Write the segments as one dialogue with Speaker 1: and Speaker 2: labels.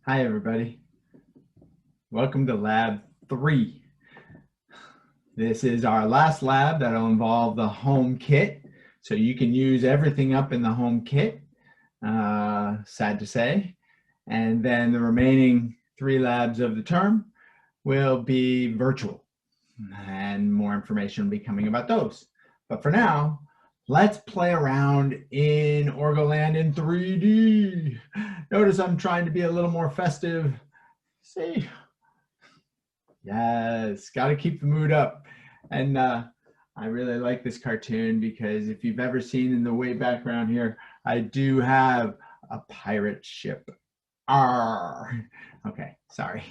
Speaker 1: Hi, everybody. Welcome to Lab 3. This is our last lab that'll involve the home kit. So you can use everything up in the home kit, sad to say. And then the remaining 3 labs of the term will be virtual. And more information will be coming about those. But for now, let's play around in Orgoland in 3D. Notice I'm trying to be a little more festive. See? Yes, got to keep the mood up. And I really like this cartoon because if you've ever seen in the way background here, I do have a pirate ship. Arr. Okay, sorry.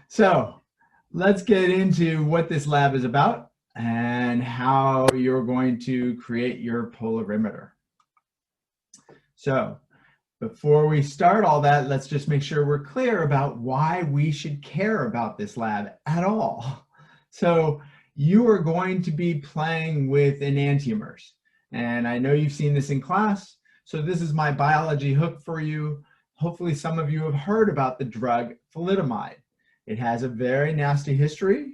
Speaker 1: So let's get into what this lab is about and how you're going to create your polarimeter. So before we start all that, let's just make sure we're clear about why we should care about this lab at all. So you are going to be playing with enantiomers. And I know you've seen this in class. So this is my biology hook for you. Hopefully some of you have heard about the drug thalidomide. It has a very nasty history.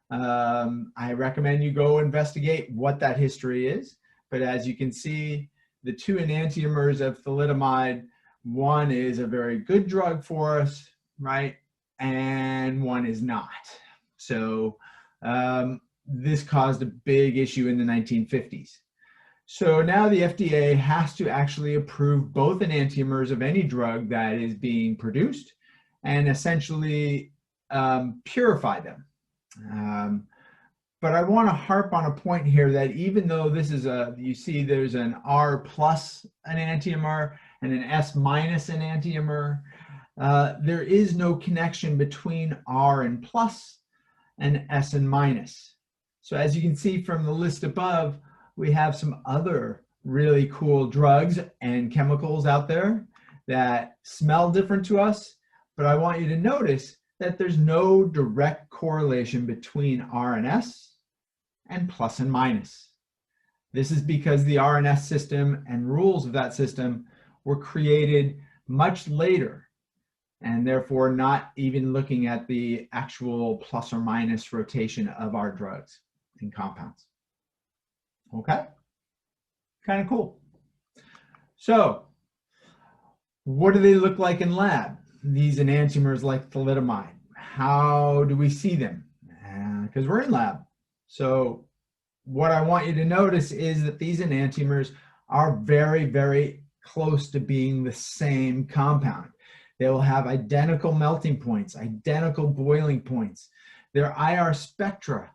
Speaker 1: I recommend you go investigate what that history is. But as you can see, the 2 enantiomers of thalidomide, one is a very good drug for us, right? And one is not. So this caused a big issue in the 1950s. So now the FDA has to actually approve both enantiomers of any drug that is being produced and essentially purify them. But I want to harp on a point here that even though this is you see there's an R plus enantiomer and an S minus enantiomer, there is no connection between R and plus and S and minus. So as you can see from the list above, we have some other really cool drugs and chemicals out there that smell different to us, but I want you to notice that there's no direct correlation between R and S and plus and minus. This is because the R and S system and rules of that system were created much later, and therefore not even looking at the actual plus or minus rotation of our drugs and compounds. Okay? Kind of cool. So, what do they look like in lab? These enantiomers like thalidomide. How do we see them? Because we're in lab. So what I want you to notice is that these enantiomers are very, very close to being the same compound. They will have identical melting points, identical boiling points. Their IR spectra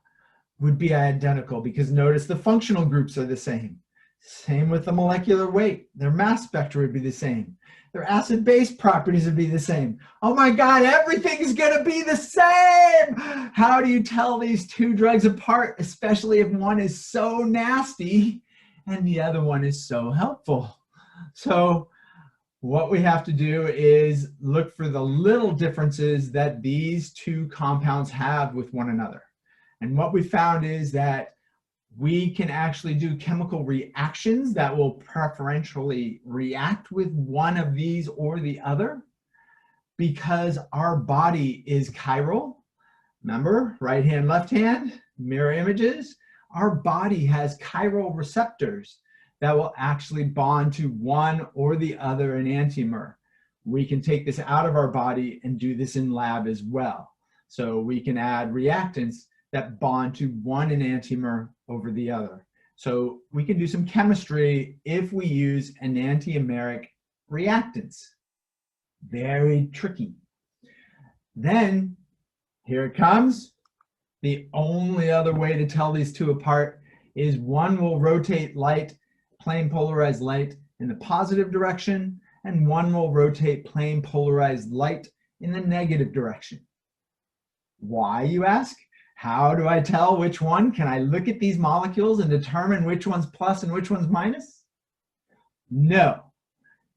Speaker 1: would be identical because notice the functional groups are the same. Same with the molecular weight. Their mass spectra would be the same. Their acid-base properties would be the same. Oh my God, everything's gonna be the same! How do you tell these 2 drugs apart, especially if one is so nasty and the other one is so helpful? So what we have to do is look for the little differences that these 2 compounds have with one another. And what we found is that we can actually do chemical reactions that will preferentially react with one of these or the other because our body is chiral. Remember, right hand, left hand, mirror images. Our body has chiral receptors that will actually bond to one or the other enantiomer. We can take this out of our body and do this in lab as well. So we can add reactants that bond to one enantiomer over the other. So we can do some chemistry if we use enantiomeric reactants. Very tricky. Then, here it comes. The only other way to tell these 2 apart is one will rotate light, plane polarized light in the positive direction, and one will rotate plane polarized light in the negative direction. Why, you ask? How do I tell which one? Can I look at these molecules and determine which one's plus and which one's minus? No.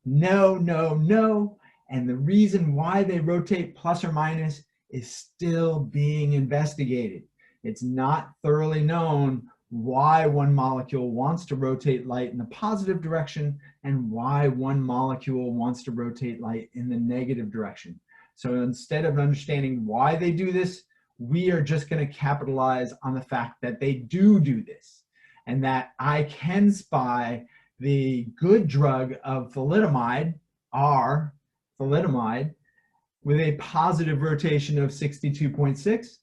Speaker 1: No, no, no. And the reason why they rotate plus or minus is still being investigated. It's not thoroughly known why one molecule wants to rotate light in the positive direction and why one molecule wants to rotate light in the negative direction. So instead of understanding why they do this, we are just going to capitalize on the fact that they do this, and that I can spy the good drug of thalidomide, R, thalidomide, with a positive rotation of 62.6,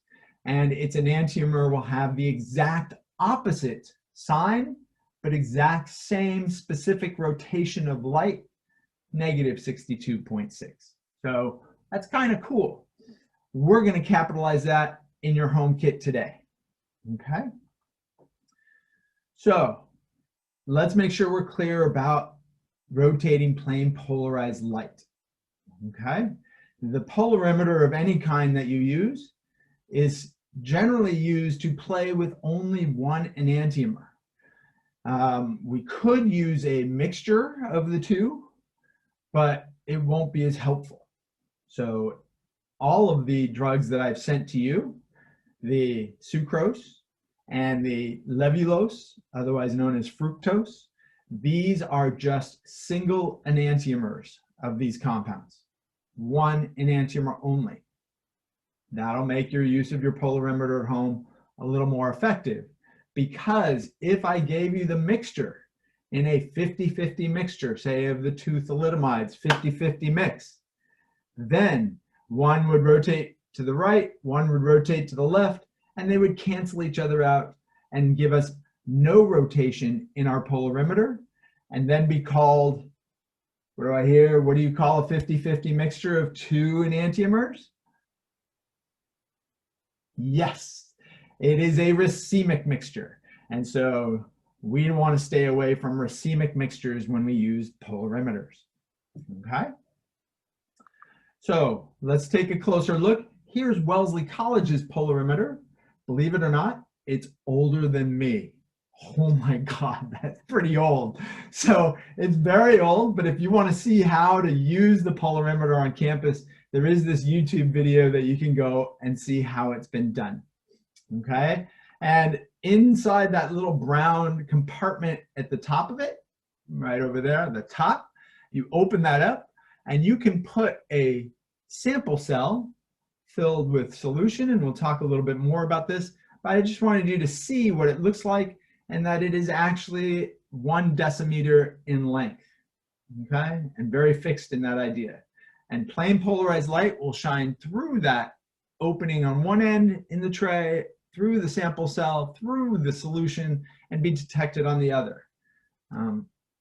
Speaker 1: and its enantiomer will have the exact opposite sign, but exact same specific rotation of light, negative 62.6. So that's kind of cool. We're going to capitalize that in your home kit today. Okay? So let's make sure we're clear about rotating plane polarized light. Okay? The polarimeter of any kind that you use is generally used to play with only one enantiomer. We could use a mixture of the two, but it won't be as helpful. So all of the drugs that I've sent to you, the sucrose and the levulose, otherwise known as fructose, these are just single enantiomers of these compounds. One enantiomer only. That'll make your use of your polarimeter at home a little more effective, because if I gave you the mixture in a 50-50 mixture, say of the two thalidomides, 50-50 mix, then one would rotate to the right, one would rotate to the left, and they would cancel each other out and give us no rotation in our polarimeter, and then be called, what do I hear? What do you call a 50-50 mixture of two enantiomers? Yes, it is a racemic mixture. And so we want to stay away from racemic mixtures when we use polarimeters. Okay? So let's take a closer look. Here's Wellesley College's polarimeter. Believe it or not, it's older than me. Oh my God, that's pretty old. So it's very old, but if you want to see how to use the polarimeter on campus, there is this YouTube video that you can go and see how it's been done. Okay? And inside that little brown compartment at the top of it, right over there at the top, you open that up and you can put a sample cell filled with solution, and we'll talk a little bit more about this, but I just wanted you to see what it looks like and that it is actually 1 decimeter in length, okay? And very fixed in that idea. And plane polarized light will shine through that opening on one end in the tray, through the sample cell, through the solution, and be detected on the other.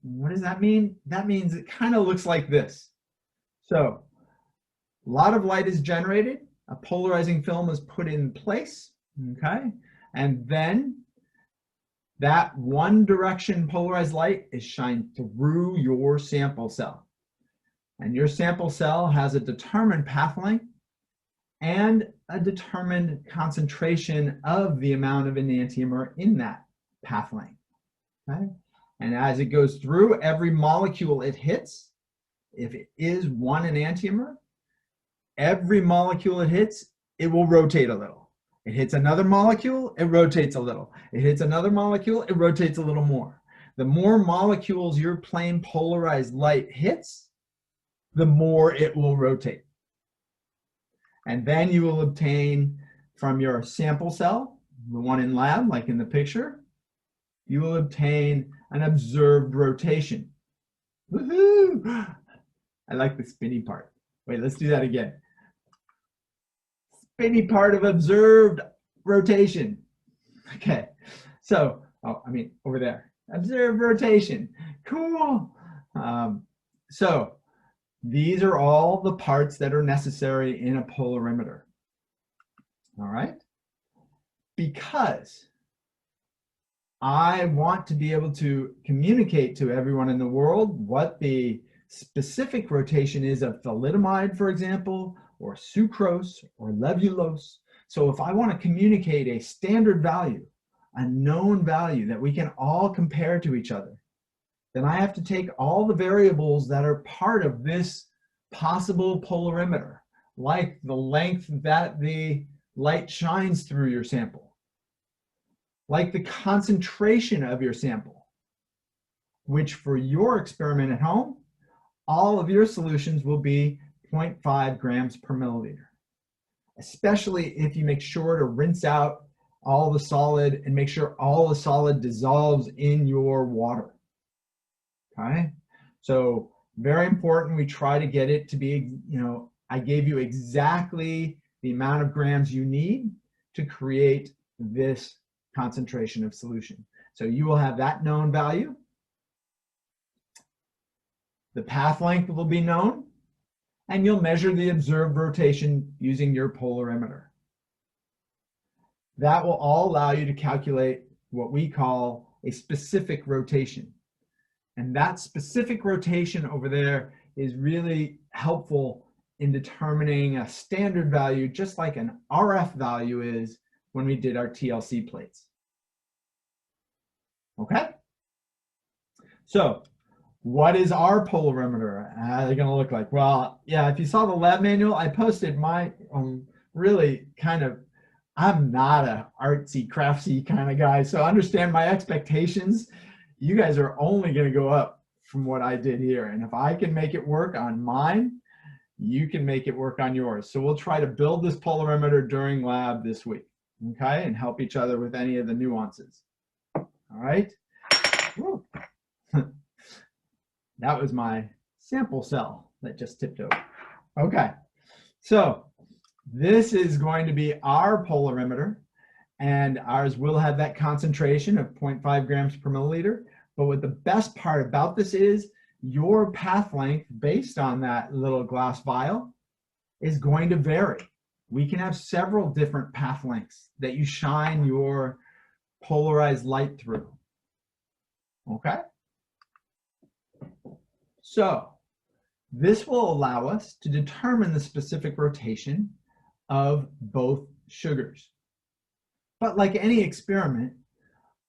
Speaker 1: What does that mean? That means it kind of looks like this. So a lot of light is generated, a polarizing film is put in place, okay? And then that one direction polarized light is shined through your sample cell. And your sample cell has a determined path length and a determined concentration of the amount of enantiomer in that path length. Okay? And as it goes through, every molecule it hits, if it is 1 enantiomer, every molecule it hits, it will rotate a little. It hits another molecule, it rotates a little. It hits another molecule, it rotates a little more. The more molecules your plane polarized light hits, the more it will rotate. And then you will obtain from your sample cell, the one in lab, like in the picture, you will obtain an observed rotation. Woohoo! I like the spinny part. Wait, let's do that again. Spinny part of observed rotation. Okay, so, over there. Observed rotation. Cool. So these are all the parts that are necessary in a polarimeter. All right? Because I want to be able to communicate to everyone in the world what the specific rotation is of thalidomide, for example, or sucrose or levulose. So if I want to communicate a standard value, a known value that we can all compare to each other, then I have to take all the variables that are part of this possible polarimeter, like the length that the light shines through your sample, like the concentration of your sample, which for your experiment at home, all of your solutions will be 0.5 grams per milliliter, especially if you make sure to rinse out all the solid and make sure all the solid dissolves in your water. Okay, so very important, we try to get it to be, I gave you exactly the amount of grams you need to create this concentration of solution. So you will have that known value. The path length will be known, and you'll measure the observed rotation using your polarimeter. That will all allow you to calculate what we call a specific rotation. And that specific rotation over there is really helpful in determining a standard value, just like an RF value is when we did our TLC plates. Okay? So, what is our polarimeter? How are they going to look like? Well, yeah, if you saw the lab manual, I posted my really kind of, I'm not a artsy, craftsy kind of guy, so understand my expectations. You guys are only going to go up from what I did here. And if I can make it work on mine, you can make it work on yours. So we'll try to build this polarimeter during lab this week, okay? And help each other with any of the nuances. All right? That was my sample cell that just tipped over. Okay, so this is going to be our polarimeter, and ours will have that concentration of 0.5 grams per milliliter. But what the best part about this is your path length based on that little glass vial is going to vary. We can have several different path lengths that you shine your polarized light through. Okay? So this will allow us to determine the specific rotation of both sugars. But like any experiment,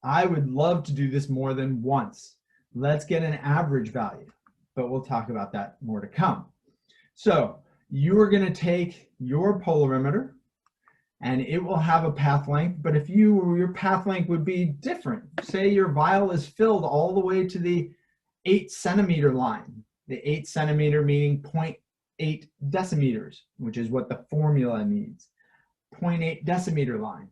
Speaker 1: I would love to do this more than once. Let's get an average value, but we'll talk about that more to come. So you are going to take your polarimeter and it will have a path length, but if your path length would be different. Say your vial is filled all the way to the 8 centimeter line, the 8 centimeter meaning 0.8 decimeters, which is what the formula needs, 0.8 decimeter line.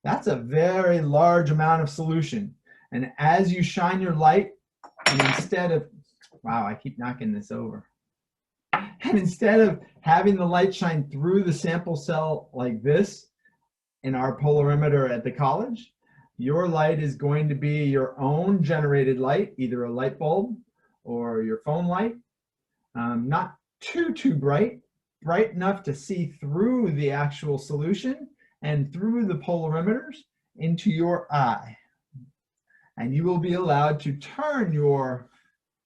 Speaker 1: That's a very large amount of solution. And as you shine your light, and instead of, wow, I keep knocking this over. And instead of having the light shine through the sample cell like this in our polarimeter at the college, your light is going to be your own generated light, either a light bulb or your phone light. Not too bright, bright enough to see through the actual solution and through the polarimeters into your eye. And you will be allowed to turn your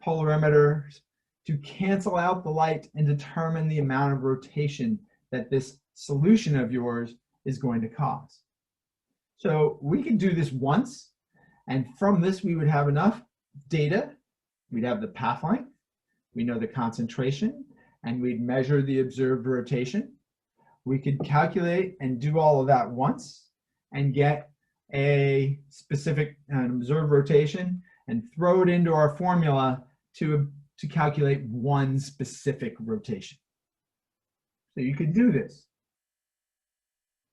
Speaker 1: polarimeters to cancel out the light and determine the amount of rotation that this solution of yours is going to cause. So we could do this once, and from this we would have enough data. We'd have the path length, we know the concentration, and we'd measure the observed rotation. We could calculate and do all of that once and get a specific observed rotation and throw it into our formula to calculate one specific rotation. So you could do this,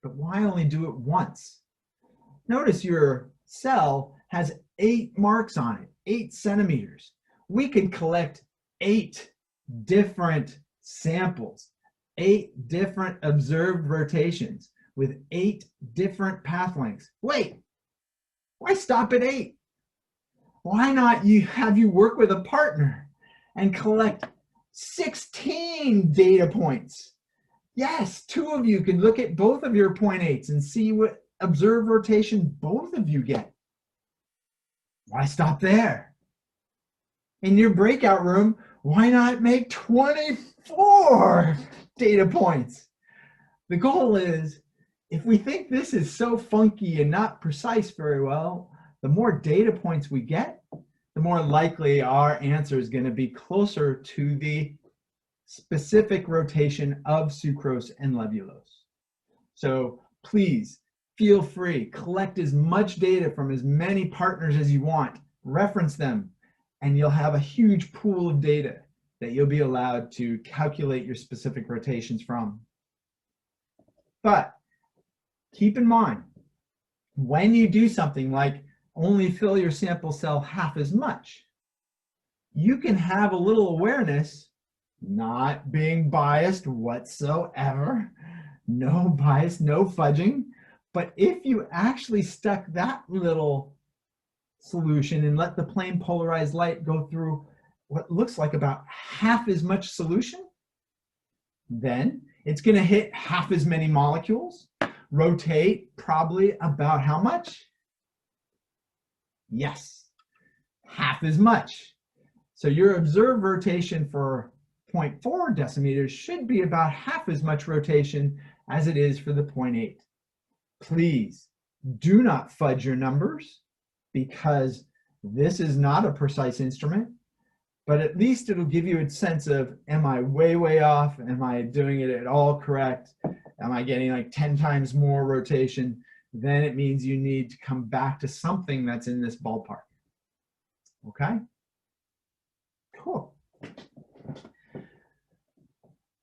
Speaker 1: but why only do it once? Notice your cell has 8 marks on it, 8 centimeters. We could collect 8 different samples, 8 different observed rotations with 8 different path lengths. Wait, why stop at 8? Why not have you work with a partner and collect 16 data points? Yes, 2 of you can look at both of your 0.8s and see what observed rotation both of you get. Why stop there? In your breakout room, why not make 24 data points? The goal is, if we think this is so funky and not precise very well, the more data points we get, the more likely our answer is going to be closer to the specific rotation of sucrose and levulose. So please feel free, collect as much data from as many partners as you want, reference them, and you'll have a huge pool of data that you'll be allowed to calculate your specific rotations from. But keep in mind, when you do something like only fill your sample cell half as much, you can have a little awareness, not being biased whatsoever, no bias, no fudging. But if you actually stuck that little solution and let the plain polarized light go through what looks like about half as much solution, then it's going to hit half as many molecules, rotate probably about how much? Yes, half as much. So your observed rotation for 0.4 decimeters should be about half as much rotation as it is for the 0.8. Please do not fudge your numbers, because this is not a precise instrument, but at least it'll give you a sense of, am I way, way off? Am I doing it at all correct? Am I getting like 10 times more rotation? Then it means you need to come back to something that's in this ballpark. Okay? Cool.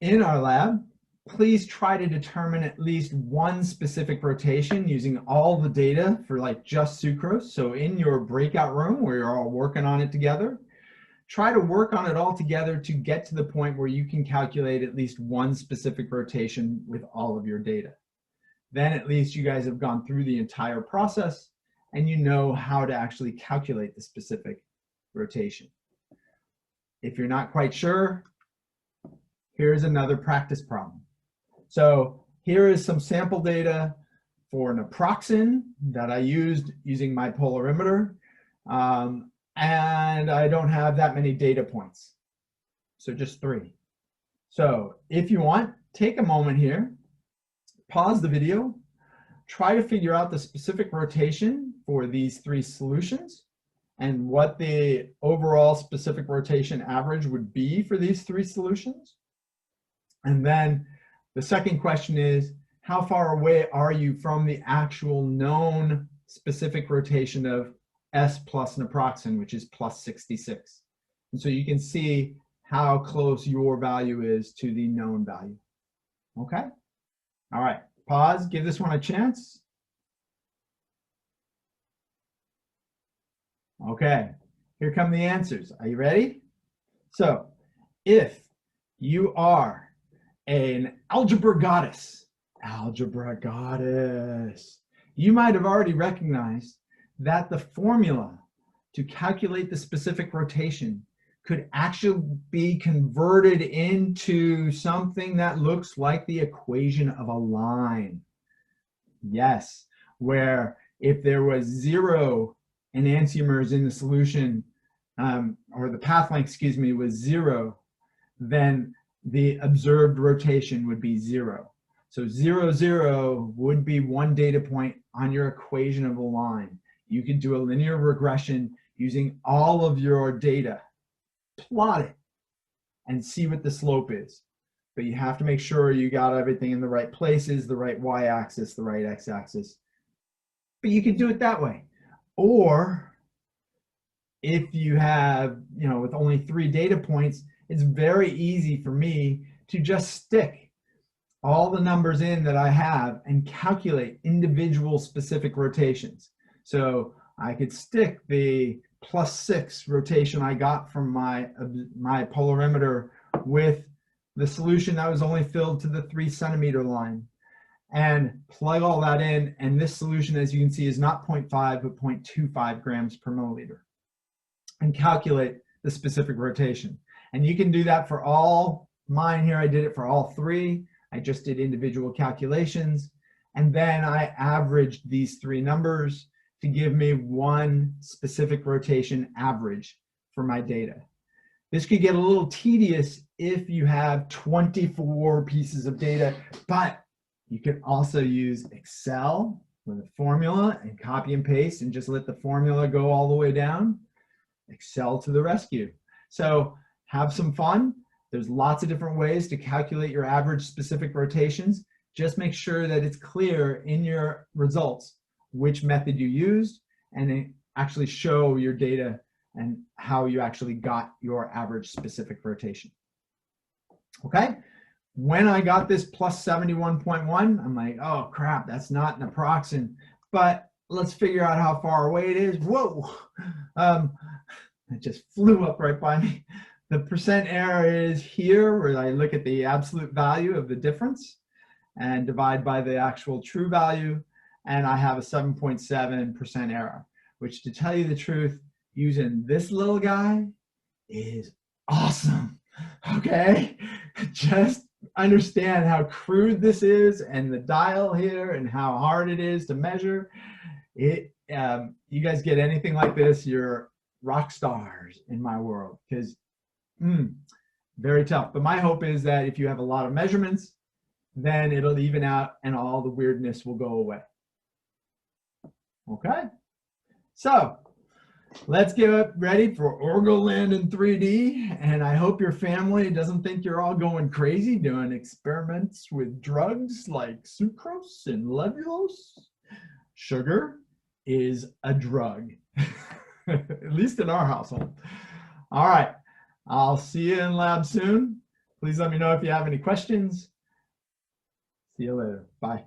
Speaker 1: In our lab, please try to determine at least one specific rotation using all the data for like just sucrose. So in your breakout room where you're all working on it together, try to work on it all together to get to the point where you can calculate at least one specific rotation with all of your data. Then at least you guys have gone through the entire process and you know how to actually calculate the specific rotation. If you're not quite sure, here's another practice problem. So here is some sample data for naproxen that I used using my polarimeter. And I don't have that many data points. So just 3. So if you want, take a moment here, pause the video, try to figure out the specific rotation for these 3 solutions and what the overall specific rotation average would be for these 3 solutions. And then the second question is, how far away are you from the actual known specific rotation of S plus naproxen, which is plus 66. And so you can see how close your value is to the known value. Okay? All right, pause, give this one a chance. Okay, here come the answers. Are you ready? So, if you are an algebra goddess, you might have already recognized that the formula to calculate the specific rotation could actually be converted into something that looks like the equation of a line. Yes, where if there was 0 enantiomers in the solution, or the path length, excuse me, was 0, then the observed rotation would be 0. So 0, 0 would be one data point on your equation of a line. You could do a linear regression using all of your data, plot it, and see what the slope is. But you have to make sure you got everything in the right places, the right y-axis, the right x-axis. But you can do it that way. Or if you have, with only 3 data points, it's very easy for me to just stick all the numbers in that I have and calculate individual specific rotations. So I could stick the +6 rotation I got from my polarimeter with the solution that was only filled to the 3 centimeter line and plug all that in. And this solution, as you can see, is not 0.5, but 0.25 grams per milliliter, and calculate the specific rotation. And you can do that for all mine here. I did it for all 3. I just did individual calculations. And then I averaged these 3 numbers to give me one specific rotation average for my data. This could get a little tedious if you have 24 pieces of data, but you can also use Excel with a formula and copy and paste and just let the formula go all the way down. Excel to the rescue. So have some fun. There's lots of different ways to calculate your average specific rotations. Just make sure that it's clear in your results which method you used, and then actually show your data and how you actually got your average specific rotation. Okay, when I got this plus 71.1, I'm like, oh crap, that's not an approximate, but let's figure out how far away it is. Whoa, it just flew up right by me. The percent error is here, where I look at the absolute value of the difference and divide by the actual true value, and I have a 7.7% error, which, to tell you the truth, using this little guy is awesome. Okay, just understand how crude this is and the dial here and how hard it is to measure it. You guys get anything like this, you're rock stars in my world, because very tough. But my hope is that if you have a lot of measurements, then it'll even out and all the weirdness will go away. Okay, so let's get ready for Orgoland in 3D, and I hope your family doesn't think you're all going crazy doing experiments with drugs like sucrose and levulose. Sugar is a drug, at least in our household. All right, I'll see you in lab soon. Please let me know if you have any questions. See you later. Bye.